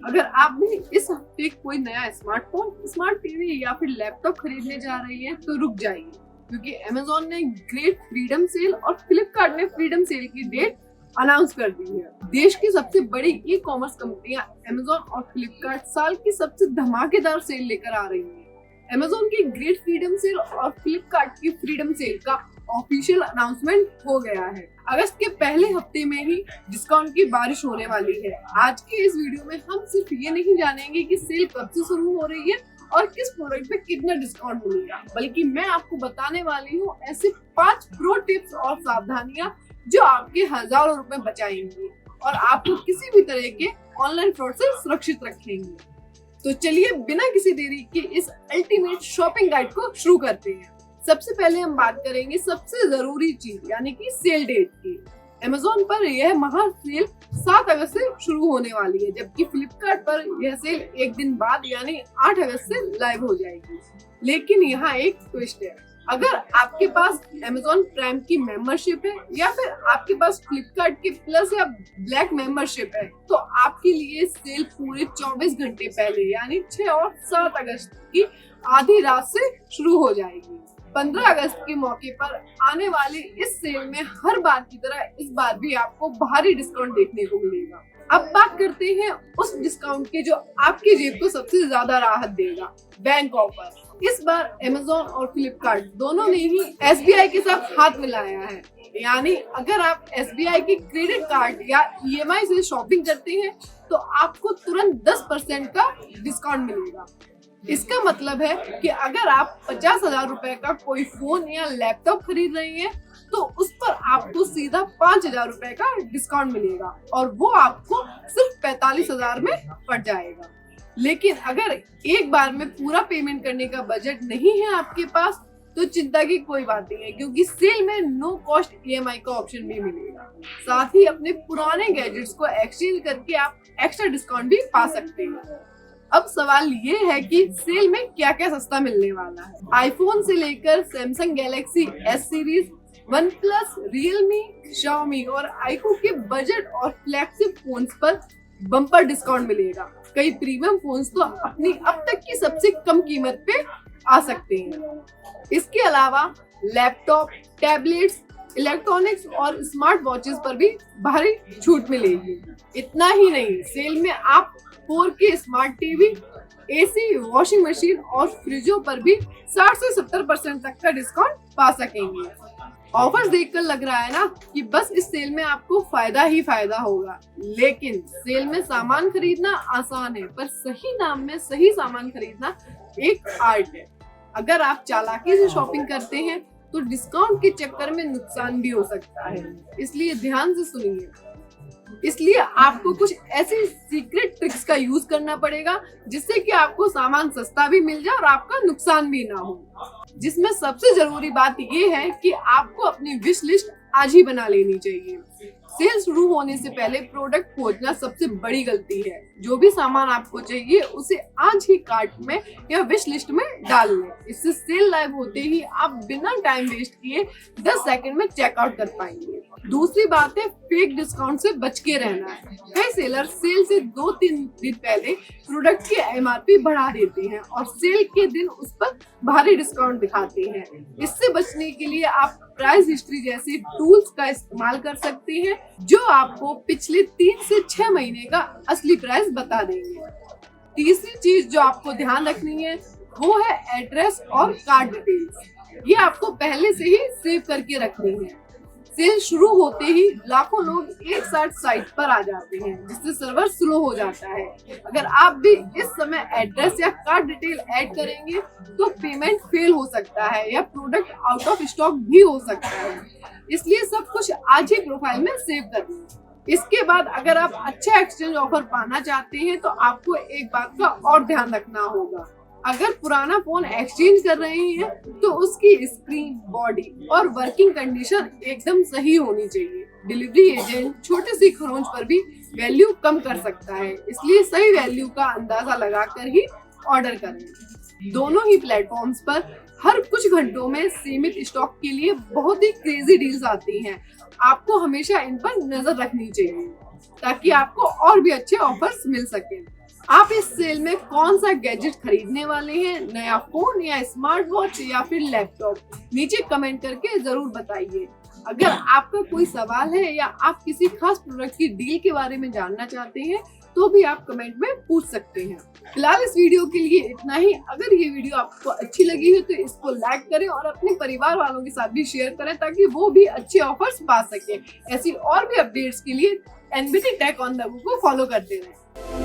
अगर आप भी इस हफ्ते कोई नया स्मार्टफोन, स्मार्ट टीवी या फिर लैपटॉप खरीदने जा रही हैं तो रुक जाइए, क्योंकि अमेजोन ने ग्रेट फ्रीडम सेल और फ्लिपकार्ट ने फ्रीडम सेल की डेट अनाउंस कर दी है। देश की सबसे बड़ी ई कॉमर्स कंपनियां अमेजोन और फ्लिपकार्ट साल की सबसे धमाकेदार सेल लेकर आ रही हैं। अमेजोन की ग्रेट फ्रीडम सेल और फ्लिपकार्ट की फ्रीडम सेल का ऑफिशियल अनाउंसमेंट हो गया है। अगस्त के पहले हफ्ते में ही डिस्काउंट की बारिश होने वाली है। आज के इस वीडियो में हम सिर्फ ये नहीं जानेंगे कि सेल कब से शुरू हो रही है और किस प्रोडक्ट पे कितना डिस्काउंट मिलेगा, बल्कि मैं आपको बताने वाली हूँ ऐसे 5 प्रो टिप्स और सावधानियां जो आपके हजारों रुपए बचाएंगे और आपको किसी भी तरह के ऑनलाइन फ्रॉड से सुरक्षित रखेंगे। तो चलिए बिना किसी देरी के इस अल्टीमेट शॉपिंग गाइड को शुरू करते हैं। सबसे पहले हम बात करेंगे सबसे जरूरी चीज यानी कि सेल डेट की। अमेजोन पर यह महा सेल 7 अगस्त से शुरू होने वाली है, जबकि फ्लिपकार्ट पर यह सेल एक दिन बाद यानी 8 अगस्त से लाइव हो जाएगी। लेकिन यहाँ एक ट्विस्ट है। अगर आपके पास अमेजोन प्राइम की मेंबरशिप है या फिर आपके पास फ्लिपकार्ट के प्लस या ब्लैक मेंबरशिप है, तो आपके लिए सेल पूरे 24 घंटे पहले यानी 6 और 7 अगस्त की आधी रात से शुरू हो जाएगी। 15 अगस्त के मौके पर आने वाली इस सेल में हर बार की तरह इस बार भी आपको भारी डिस्काउंट देखने को मिलेगा। अब बात करते हैं उस डिस्काउंट के जो आपकी जेब को सबसे ज्यादा राहत देगा, बैंक ऑफर। इस बार अमेजोन और फ्लिपकार्ट दोनों ने ही SBI के साथ हाथ मिलाया है, यानी अगर आप SBI के क्रेडिट कार्ड या EMI से शॉपिंग करते हैं तो आपको तुरंत 10% का डिस्काउंट मिलेगा। इसका मतलब है कि अगर आप 50,000 रुपए का कोई फोन या लैपटॉप खरीद रही हैं, तो उस पर आपको सीधा 5,000 रुपए का डिस्काउंट मिलेगा और वो आपको सिर्फ 45,000 में पड़ जाएगा। लेकिन अगर एक बार में पूरा पेमेंट करने का बजट नहीं है आपके पास, तो चिंता की कोई बात नहीं है, क्योंकि सेल में नो कॉस्ट EMI का ऑप्शन भी मिलेगा। साथ ही अपने पुराने गैजेट्स को एक्सचेंज करके आप एक्स्ट्रा डिस्काउंट भी पा सकते हैं। अब सवाल ये है कि सेल में क्या क्या सस्ता मिलने वाला है। आईफोन से लेकर Samsung Galaxy S series, OnePlus, Realme, Xiaomi और iQOO के बजट और फ्लैगशिप फोन्स पर बम्पर डिस्काउंट मिलेगा। कई प्रीमियम फोन्स तो अपनी अब तक की सबसे कम कीमत पे आ सकते हैं। इसके अलावा लैपटॉप, टैबलेट्स, इलेक्ट्रॉनिक्स और स्मार्ट वॉचेस पर भी भारी छूट मिलेगी। इतना ही नहीं, सेल में आप 4K smart TV, AC, washing machine और फ्रिजों पर भी 60 से 70% तक का डिस्काउंट पा सकेंगे। ऑफर्स देखकर लग रहा है ना कि बस इस सेल में आपको फायदा ही फायदा होगा, लेकिन सेल में सामान खरीदना आसान है, पर सही दाम में सही सामान खरीदना एक आर्ट है। अगर आप चालाकी से शॉपिंग करते हैं तो डिस्काउंट के चक्कर में नुकसान भी हो सकता है, इसलिए ध्यान से सुनिए। इसलिए आपको कुछ ऐसी सीक्रेट ट्रिक्स का यूज करना पड़ेगा जिससे कि आपको सामान सस्ता भी मिल जाए और आपका नुकसान भी ना हो। जिसमें सबसे जरूरी बात ये है कि आपको अपनी विश लिस्ट आज ही बना लेनी चाहिए। सेल शुरू होने से पहले प्रोडक्ट खोजना सबसे बड़ी गलती है। जो भी सामान आपको चाहिए उसे आज ही कार्ट में या विश लिस्ट में डाल लें। इससे सेल लाइव होते ही आप बिना टाइम वेस्ट किए 10 सेकंड में चेकआउट कर पाएंगे। दूसरी बात है फेक डिस्काउंट से बच के रहना है। कई सेलर सेल से 2-3 दिन पहले प्रोडक्ट की MRP बढ़ा देते हैं और सेल के दिन उस पर भारी डिस्काउंट दिखाते हैं। इससे बचने के लिए आप प्राइस हिस्ट्री जैसे टूल्स का इस्तेमाल कर सकते हैं, जो आपको पिछले 3 से 6 महीने का असली प्राइस बता देंगे। तीसरी चीज जो आपको ध्यान रखनी है वो है एड्रेस और कार्ड डिटेल्स। ये आपको पहले से ही सेव करके रखनी है। सेल शुरू होते ही लाखों लोग एक साथ साइट पर आ जाते हैं, जिससे सर्वर स्लो हो जाता है। अगर आप भी इस समय एड्रेस या कार्ड डिटेल ऐड करेंगे तो पेमेंट फेल हो सकता है या प्रोडक्ट आउट ऑफ स्टॉक भी हो सकता है। इसलिए सब कुछ आज ही प्रोफाइल में सेव कर लें। इसके बाद अगर आप अच्छा एक्सचेंज ऑफर पाना चाहते हैं तो आपको एक बात का और ध्यान रखना होगा। अगर पुराना फोन एक्सचेंज कर रहे हैं तो उसकी स्क्रीन, बॉडी और वर्किंग कंडीशन एकदम सही होनी चाहिए। डिलीवरी एजेंट छोटी सी खरोंच पर भी वैल्यू कम कर सकता है, इसलिए सही वैल्यू का अंदाजा लगाकर ही ऑर्डर करें। दोनों ही प्लेटफॉर्म्स पर हर कुछ घंटों में सीमित स्टॉक के लिए बहुत ही क्रेजी डील्स आती हैं। आपको हमेशा इन पर नजर रखनी चाहिए ताकि आपको और भी अच्छे ऑफर्स मिल सके। आप इस सेल में कौन सा गैजेट खरीदने वाले हैं, नया फोन या स्मार्ट वॉच या फिर लैपटॉप? नीचे कमेंट करके जरूर बताइए। अगर आपका कोई सवाल है या आप किसी खास प्रोडक्ट की डील के बारे में जानना चाहते हैं तो भी आप कमेंट में पूछ सकते हैं। फिलहाल इस वीडियो के लिए इतना ही। अगर ये वीडियो आपको अच्छी लगी है तो इसको लाइक करें और अपने परिवार वालों के साथ भी शेयर करें ताकि वो भी अच्छे ऑफर्स पा सके। ऐसी और भी अपडेट्स के लिए NBT tech on the go को फॉलो करते रहें।